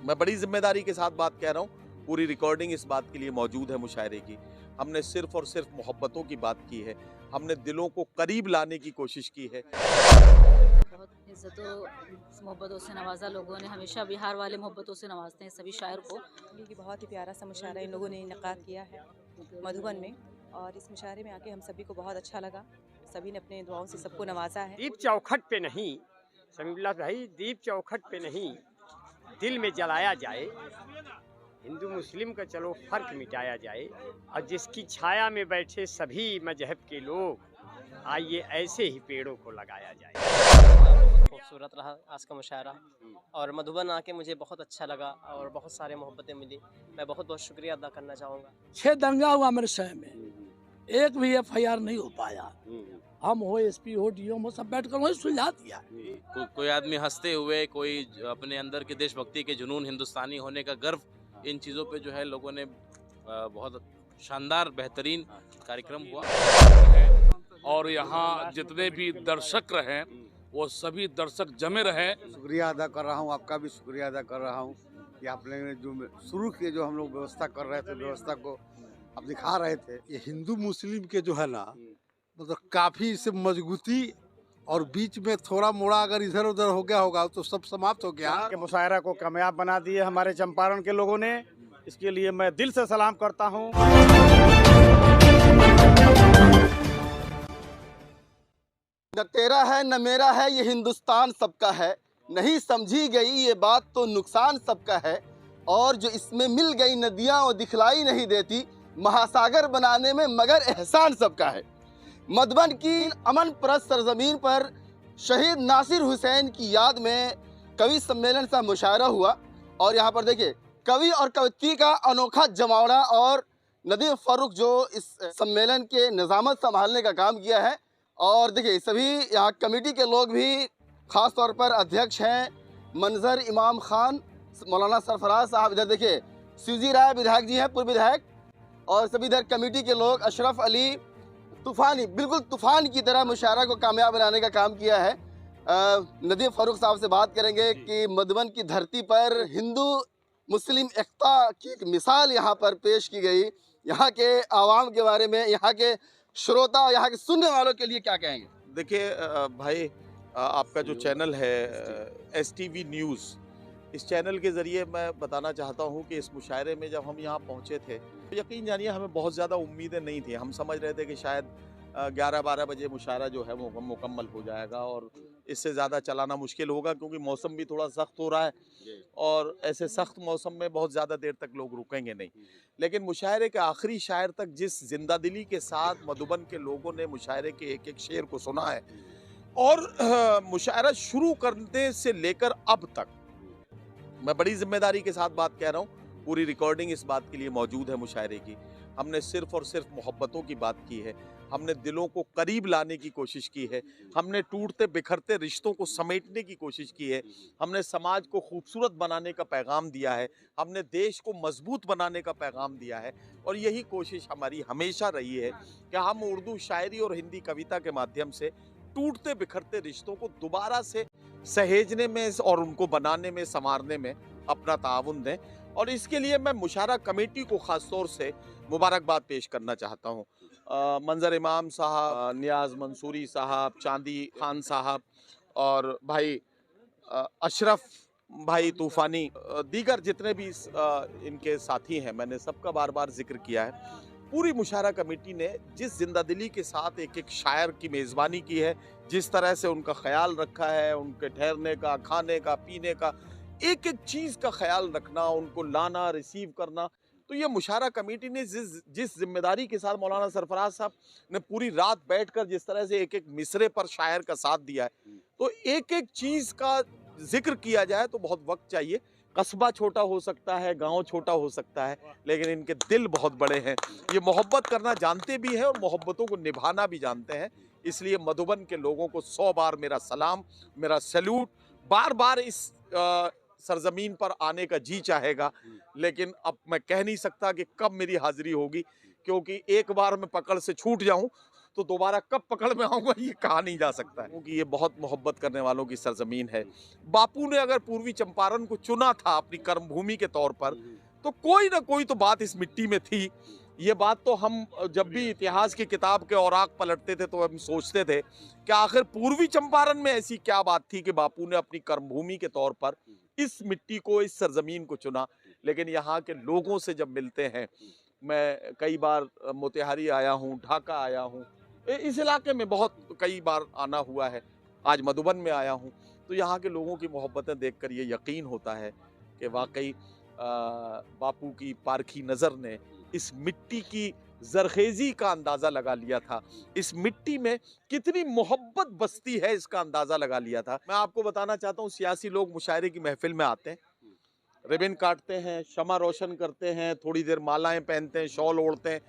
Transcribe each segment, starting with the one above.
मैं बड़ी जिम्मेदारी के साथ बात कह रहा हूँ। पूरी रिकॉर्डिंग इस बात के लिए मौजूद है मुशायरे की। हमने सिर्फ और सिर्फ मोहब्बतों की बात की है, हमने दिलों को करीब लाने की कोशिश की है। बहुत इज़्ज़तों मोहब्बतों से नवाजा लोगों ने, हमेशा बिहार वाले मोहब्बतों से नवाजते हैं सभी शायर को। क्योंकि बहुत ही प्यारा सा मुशायरा इन लोगों ने इनकाद किया है मधुबन में, और इस मुशायरे में आके हम सभी को बहुत अच्छा लगा। सभी ने अपने दुआओं से सबको नवाजा है। दीप चौखट पे नहीं, समीउल्लाह भाई, दीप चौखट पे नहीं, दिल में जलाया जाए। हिंदू मुस्लिम का चलो फर्क मिटाया जाए, और जिसकी छाया में बैठे सभी मजहब के लोग, आइए ऐसे ही पेड़ों को लगाया जाए। खूबसूरत रहा आज का मुशायरा, और मधुबन आके मुझे बहुत अच्छा लगा और बहुत सारे मोहब्बतें मिली। मैं बहुत बहुत शुक्रिया अदा करना चाहूँगा। 6 दंगा हुआ मेरे शहर में, एक भी FIR नहीं हो पाया। हम हो SP हो DO हो, सब बैठ कर वही सुलझा दिया। कोई आदमी हंसते हुए, कोई अपने अंदर के देशभक्ति के जुनून, हिंदुस्तानी होने का गर्व, इन चीज़ों पे जो है लोगों ने बहुत शानदार बेहतरीन कार्यक्रम हुआ। और यहाँ जितने भी दर्शक रहे वो सभी दर्शक जमे रहे। शुक्रिया अदा कर रहा हूँ, आपका भी शुक्रिया अदा कर रहा हूँ कि आपने जो शुरू किए, जो हम लोग व्यवस्था कर रहे थे, व्यवस्था को आप दिखा रहे थे। ये हिंदू मुस्लिम के जो है ना, मतलब काफ़ी इससे मजबूती, और बीच में थोड़ा मोड़ा अगर इधर उधर हो गया होगा तो सब समाप्त हो गया। के मुशायरा को कामयाब बना दिए हमारे चंपारण के लोगों ने, इसके लिए मैं दिल से सलाम करता हूँ। न तेरा है न मेरा है, ये हिंदुस्तान सबका है। नहीं समझी गई ये बात तो नुकसान सबका है। और जो इसमें मिल गई नदियाँ वो दिखलाई नहीं देती, महासागर बनाने में मगर एहसान सबका है। मधुबन की अमन परस्त सरजमीन पर शहीद नासिर हुसैन की याद में कवि सम्मेलन का मुशायरा हुआ। और यहाँ पर देखिए, कवि और कवित्री का अनोखा जमावड़ा, और नदीम फारूक जो इस सम्मेलन के निज़ामत संभालने का काम किया है। और देखिए, सभी यहाँ कमेटी के लोग भी, ख़ास तौर पर अध्यक्ष हैं मंजर इमाम खान, मौलाना सरफराज साहब, इधर देखिए सूजी राय विधायक जी हैं, पूर्व विधायक, और सभी इधर कमेटी के लोग, अशरफ अली, तूफ़ानी, बिल्कुल तूफ़ान की तरह मुशायरा को कामयाब बनाने का काम किया है। नदीम फारूक साहब से बात करेंगे कि मधुबन की धरती पर हिंदू मुस्लिम एकता की एक मिसाल यहाँ पर पेश की गई। यहाँ के आवाम के बारे में, यहाँ के श्रोता, यहाँ के सुनने वालों के लिए क्या कहेंगे? देखिए भाई, आपका जो चैनल है STV न्यूज़, इस चैनल के ज़रिए मैं बताना चाहता हूँ कि इस मुशायरे में जब हम यहाँ पहुँचे थे, तो यकीन जानिए हमें बहुत ज़्यादा उम्मीदें नहीं थी। हम समझ रहे थे कि शायद 11-12 बजे मुशायरा जो है वो मुकम्मल हो जाएगा, और इससे ज़्यादा चलाना मुश्किल होगा, क्योंकि मौसम भी थोड़ा सख्त हो रहा है, और ऐसे सख्त मौसम में बहुत ज़्यादा देर तक लोग रुकेंगे नहीं। लेकिन मुशायरे के आखिरी शायर तक जिस जिंदा दिली के साथ मधुबन के लोगों ने मुशायरे के एक एक शेर को सुना है, और मुशायरा शुरू करने से लेकर अब तक, मैं बड़ी जिम्मेदारी के साथ बात कह रहा हूँ। पूरी रिकॉर्डिंग इस बात के लिए मौजूद है मुशायरे की। हमने सिर्फ और सिर्फ मोहब्बतों की बात की है, हमने दिलों को करीब लाने की कोशिश की है, हमने टूटते बिखरते रिश्तों को समेटने की कोशिश की है, हमने समाज को खूबसूरत बनाने का पैगाम दिया है, हमने देश को मजबूत बनाने का पैगाम दिया है। और यही कोशिश हमारी हमेशा रही है कि हम उर्दू शायरी और हिंदी कविता के माध्यम से टूटते बिखरते रिश्तों को दोबारा से सहेजने में और उनको बनाने में, संवारने में अपना ताउन दें। और इसके लिए मैं मुशायरा कमेटी को ख़ास तौर से मुबारकबाद पेश करना चाहता हूँ। मंजर इमाम साहब, नियाज़ मंसूरी साहब, चांदी खान साहब, और भाई अशरफ भाई तूफ़ानी, दीगर जितने भी इनके साथी हैं, मैंने सबका बार बार जिक्र किया है। पूरी मुशायरा कमेटी ने जिस जिंदादिली के साथ एक एक शायर की मेज़बानी की है, जिस तरह से उनका ख्याल रखा है, उनके ठहरने का, खाने का, पीने का, एक एक चीज़ का ख्याल रखना, उनको लाना, रिसीव करना, तो ये मुशायरा कमेटी ने जिस जिम्मेदारी के साथ मौलाना सरफराज साहब ने पूरी रात बैठकर जिस तरह से एक एक मिसरे पर शायर का साथ दिया है, तो एक एक चीज़ का जिक्र किया जाए तो बहुत वक्त चाहिए। कस्बा छोटा हो सकता है, गांव छोटा हो सकता है, लेकिन इनके दिल बहुत बड़े हैं। ये मोहब्बत करना जानते भी हैं और मोहब्बतों को निभाना भी जानते हैं। इसलिए मधुबन के लोगों को 100 बार मेरा सलाम, मेरा सैल्यूट। बार बार इस सरजमीन पर आने का जी चाहेगा, लेकिन अब मैं कह नहीं सकता कि कब मेरी हाजिरी होगी, क्योंकि एक बार मैं पकड़ से छूट जाऊं तो दोबारा कब पकड़ में आऊंगा ये कहा नहीं जा सकता है, क्योंकि ये बहुत मोहब्बत करने वालों की सरजमीन है। बापू ने अगर पूर्वी चंपारण को चुना था अपनी कर्मभूमि के तौर पर, तो कोई ना कोई तो बात इस मिट्टी में थी। ये बात तो हम जब भी इतिहास की किताब के औराक पलटते थे तो हम सोचते थे कि आखिर पूर्वी चंपारण में ऐसी क्या बात थी कि बापू ने अपनी कर्मभूमि के तौर पर इस मिट्टी को, इस सरजमीन को चुना। लेकिन यहाँ के लोगों से जब मिलते हैं, मैं कई बार मोतिहारी आया हूँ, ढाका आया हूँ, इस इलाके में बहुत कई बार आना हुआ है, आज मधुबन में आया हूँ, तो यहाँ के लोगों की मोहब्बतें देखकर ये यकीन होता है कि वाकई बापू की पारखी नज़र ने इस मिट्टी की जरखेजी का अंदाज़ा लगा लिया था, इस मिट्टी में कितनी मोहब्बत बसती है इसका अंदाज़ा लगा लिया था। मैं आपको बताना चाहता हूँ, सियासी लोग मुशायरे की महफिल में आते हैं, रिबन काटते हैं, शमा रोशन करते हैं, थोड़ी देर मालाएं पहनते हैं, शॉल ओढ़ते हैं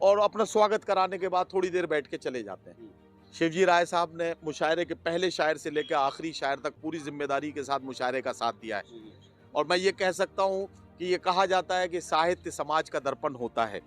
और अपना स्वागत कराने के बाद थोड़ी देर बैठ के चले जाते हैं। शिवजी राय साहब ने मुशायरे के पहले शायर से लेकर आखिरी शायर तक पूरी जिम्मेदारी के साथ मुशायरे का साथ दिया है। और मैं ये कह सकता हूँ कि ये कहा जाता है कि साहित्य समाज का दर्पण होता है,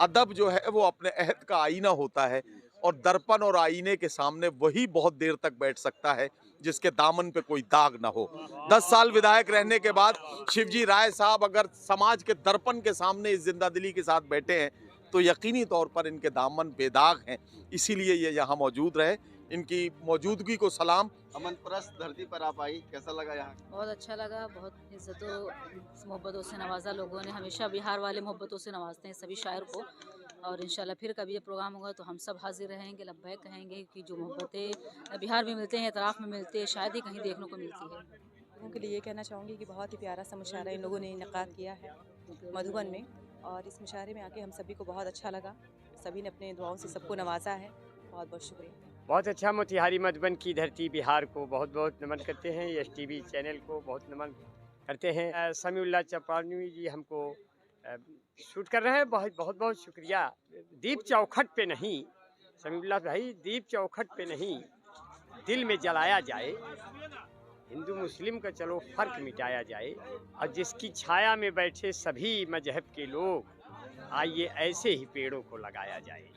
अदब जो है वो अपने अहद का आईना होता है, और दर्पण और आईने के सामने वही बहुत देर तक बैठ सकता है जिसके दामन पे कोई दाग ना हो। 10 साल विधायक रहने के बाद शिवजी राय साहब अगर समाज के दर्पण के सामने इस जिंदादिली के साथ बैठे हैं तो यकीनी तौर पर इनके दामन बेदाग हैं, इसीलिए ये यहाँ मौजूद रहे। इनकी मौजूदगी को सलाम। अमन परस्त धरती पर आप आई, कैसा लगा यहाँ? बहुत अच्छा लगा, बहुत इज्जतों मोहब्बतों से नवाजा लोगों ने। हमेशा बिहार वाले मोहब्बतों से नवाजते हैं सभी शायर को, और इंशाल्लाह फिर कभी ये प्रोग्राम होगा तो हम सब हाजिर रहेंगे, लब्बैक कहेंगे कि जो मोहब्बतें बिहार में मिलते हैं, इतराफ़ में मिलते हैं, शायद ही कहीं देखने को मिलती है। लोगों के लिए ये कहना चाहूँगी कि बहुत ही प्यारा सा मुशायरा इन लोगों ने इनेकाद किया है मधुबन में, और इस मुशायरे में आके हम सभी को बहुत अच्छा लगा। सभी ने अपने दुआओं से सबको नवाजा है। बहुत बहुत शुक्रिया। बहुत अच्छा। मोतिहारी मधुबन की धरती बिहार को बहुत बहुत नमन करते हैं, STV चैनल को बहुत नमन करते हैं। समीउल्लाह चपानी जी हमको शूट कर रहे हैं, बहुत बहुत बहुत शुक्रिया। दीप चौखट पे नहीं, समीउल्लाह भाई, दीप चौखट पे नहीं, दिल में जलाया जाए। हिंदू मुस्लिम का चलो फ़र्क मिटाया जाए, और जिसकी छाया में बैठे सभी मजहब के लोग, आइए ऐसे ही पेड़ों को लगाया जाए।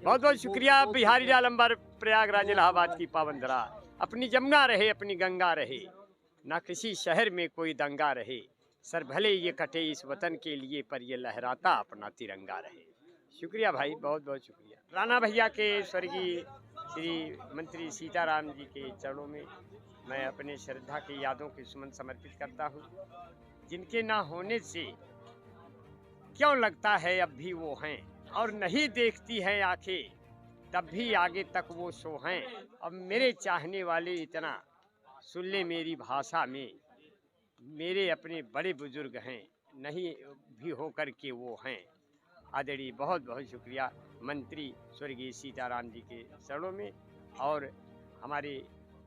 बहुत बहुत शुक्रिया। बिहारी आलम्बर, प्रयागराज इलाहाबाद की पावन धरा, अपनी जमुना रहे, अपनी गंगा रहे, ना किसी शहर में कोई दंगा रहे। सर भले ये कटे इस वतन के लिए, पर ये लहराता अपना तिरंगा रहे। शुक्रिया भाई, बहुत बहुत शुक्रिया। राणा भैया के स्वर्गीय श्री मंत्री सीताराम जी के चरणों में मैं अपने श्रद्धा की यादों के सुमन समर्पित करता हूँ, जिनके ना होने से क्यों लगता है अब भी वो हैं, और नहीं देखती हैं आंखें तब भी आगे तक वो सो हैं। अब मेरे चाहने वाले इतना सुन ले मेरी भाषा में, मेरे अपने बड़े बुजुर्ग हैं, नहीं भी हो कर के वो हैं। आदरणीय बहुत बहुत शुक्रिया मंत्री स्वर्गीय सीताराम जी के चरणों में, और हमारे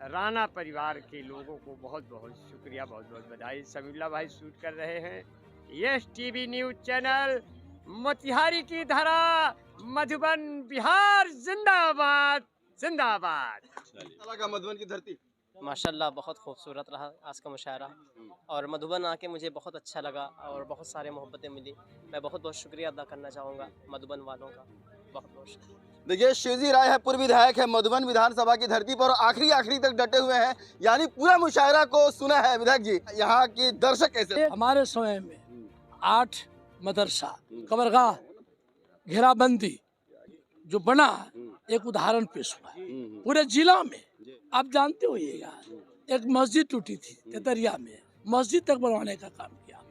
राणा परिवार के लोगों को बहुत बहुत शुक्रिया, बहुत बहुत बधाई। समीउल्लाह भाई शूट कर रहे हैं, STV न्यूज़ चैनल, मोतिहारी की धरा, मधुबन, बिहार, जिंदाबाद जिंदाबाद। लगा मधुबन की धरती? माशाल्लाह बहुत खूबसूरत रहा आज का मुशायरा, और मधुबन आके मुझे बहुत अच्छा लगा और बहुत सारे मोहब्बतें मिली। मैं बहुत बहुत शुक्रिया अदा करना चाहूँगा मधुबन वालों का, बहुत बहुत शुक्रिया। देखिए, शिवजी राय है, पूर्व विधायक है, मधुबन विधानसभा की धरती पर आखिरी तक डटे हुए हैं, यानी पूरा मुशायरा को सुना है। विधायक जी, यहाँ के दर्शक कैसे? हमारे समय में 8 मदरसा, कबरगाह, घेराबंदी जो बना, एक उदाहरण पेश हुआ पूरे जिला में। आप जानते हो ये यार, एक मस्जिद टूटी थी तेतरिया में, मस्जिद तक बनवाने का काम किया।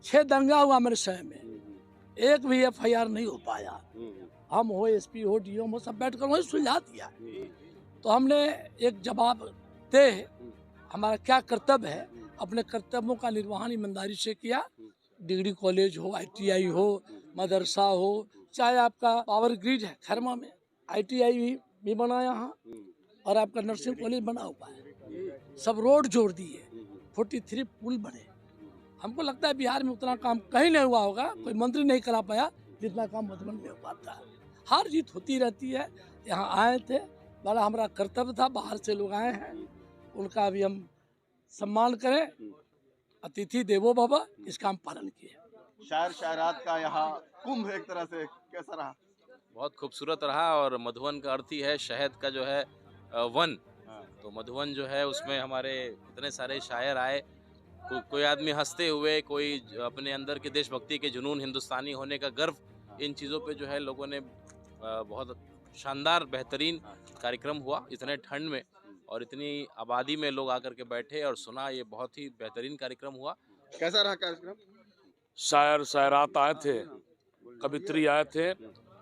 6 दंगा हुआ मेरे समय में, एक भी FIR नहीं हो पाया। हम हो, SP हो, DO हो, सब बैठ कर वही सुलझा दिया। तो हमने एक जवाब दे, हमारा क्या कर्तव्य है, अपने कर्तव्यों का निर्वहन ईमानदारी से किया। डिग्री कॉलेज हो, ITI हो, मदरसा हो, चाहे आपका पावर ग्रिड है खैरमा में, ITI भी बना यहाँ, और आपका नर्सिंग कॉलेज बना हुआ है। सब रोड जोड़ दिए, 43 पुल बने। हमको लगता है बिहार में उतना काम कहीं नहीं हुआ होगा, कोई मंत्री नहीं करा पाया जितना काम मधुबन में हो पाता है। हार जीत होती रहती है। यहाँ आए थे, बड़ा हमारा कर्तव्य था, बाहर से लोग आए हैं, उनका भी हम सम्मान करें। अतिथि देवो भव, इसका हम पालन किए। शायर शायरात का यहाँ कुंभ एक तरह से कैसा रहा? बहुत खूबसूरत रहा। और मधुवन का अर्थ ही है शहद का जो है वन। तो मधुवन जो है उसमें हमारे इतने सारे शायर आए। कोई आदमी हंसते हुए, कोई अपने अंदर के देशभक्ति के जुनून, हिंदुस्तानी होने का गर्व, इन चीज़ों पे जो है लोगों ने बहुत शानदार बेहतरीन कार्यक्रम हुआ इतने ठंड में, और इतनी आबादी में लोग आकर के बैठे और सुना। ये बहुत ही बेहतरीन कार्यक्रम हुआ। कैसा रहा कार्यक्रम? शायर शायरात आए थे, कवित्री आए थे,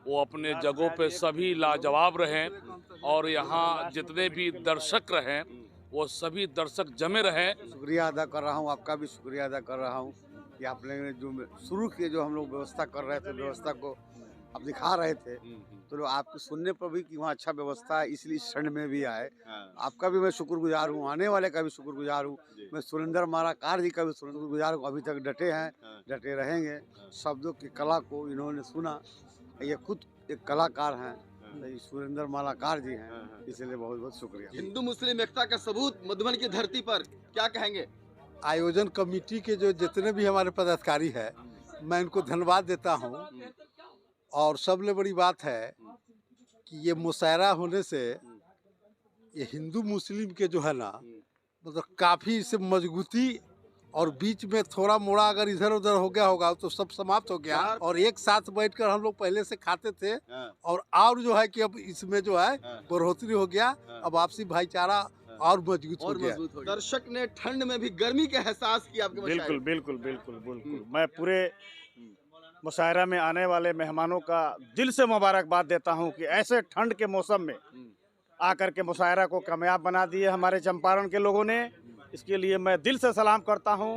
वो अपने जगहों पे सभी लाजवाब रहे। और यहाँ जितने भी दर्शक रहे वो सभी दर्शक जमे रहे। शुक्रिया अदा कर रहा हूँ, आपका भी शुक्रिया अदा कर रहा हूँ कि आप लोगों ने जो शुरू किए, जो हम लोग व्यवस्था कर रहे थे, व्यवस्था को आप दिखा रहे थे, तो लोग आपके सुनने पर भी कि वहाँ अच्छा व्यवस्था है, इसलिए इस क्षण में भी आए। आपका भी मैं शुक्रगुजार हूँ, आने वाले का भी शुक्रगुजार हूँ। मैं सुरेंद्र मालाकार जी का भी शुक्रगुजार हूँ। अभी तक डटे हैं, डटे रहेंगे। शब्दों की कला को इन्होंने सुना, ये खुद एक कलाकार हैं, सुरेंद्र मालाकार जी हैं, इसलिए बहुत बहुत शुक्रिया। हिंदू मुस्लिम एकता का सबूत मधुबन की धरती पर, क्या कहेंगे? आयोजन कमेटी के जो जितने भी हमारे पदाधिकारी हैं, मैं इनको धन्यवाद देता हूँ। और सबसे बड़ी बात है कि ये मुशायरा होने से ये हिंदू मुस्लिम के जो है ना, मतलब काफ़ी इससे मजबूती, और बीच में थोड़ा मोड़ा अगर इधर उधर हो गया होगा तो सब समाप्त हो गया। और एक साथ बैठकर हम लोग पहले से खाते थे, और जो है कि अब इसमें जो है बढ़ोतरी हो गया। अब आपसी भाईचारा और मजबूत हो गया। दर्शक ने ठंड में भी गर्मी का एहसास किया आपके मुशायरे? बिल्कुल बिल्कुल बिल्कुल बिल्कुल। मैं पूरे मुशायरा में आने वाले मेहमानों का दिल से मुबारकबाद देता हूं कि ऐसे ठंड के मौसम में आकर के मुशायरा को कामयाब बना दिए हमारे चंपारण के लोगों ने। इसके लिए मैं दिल से सलाम करता हूं।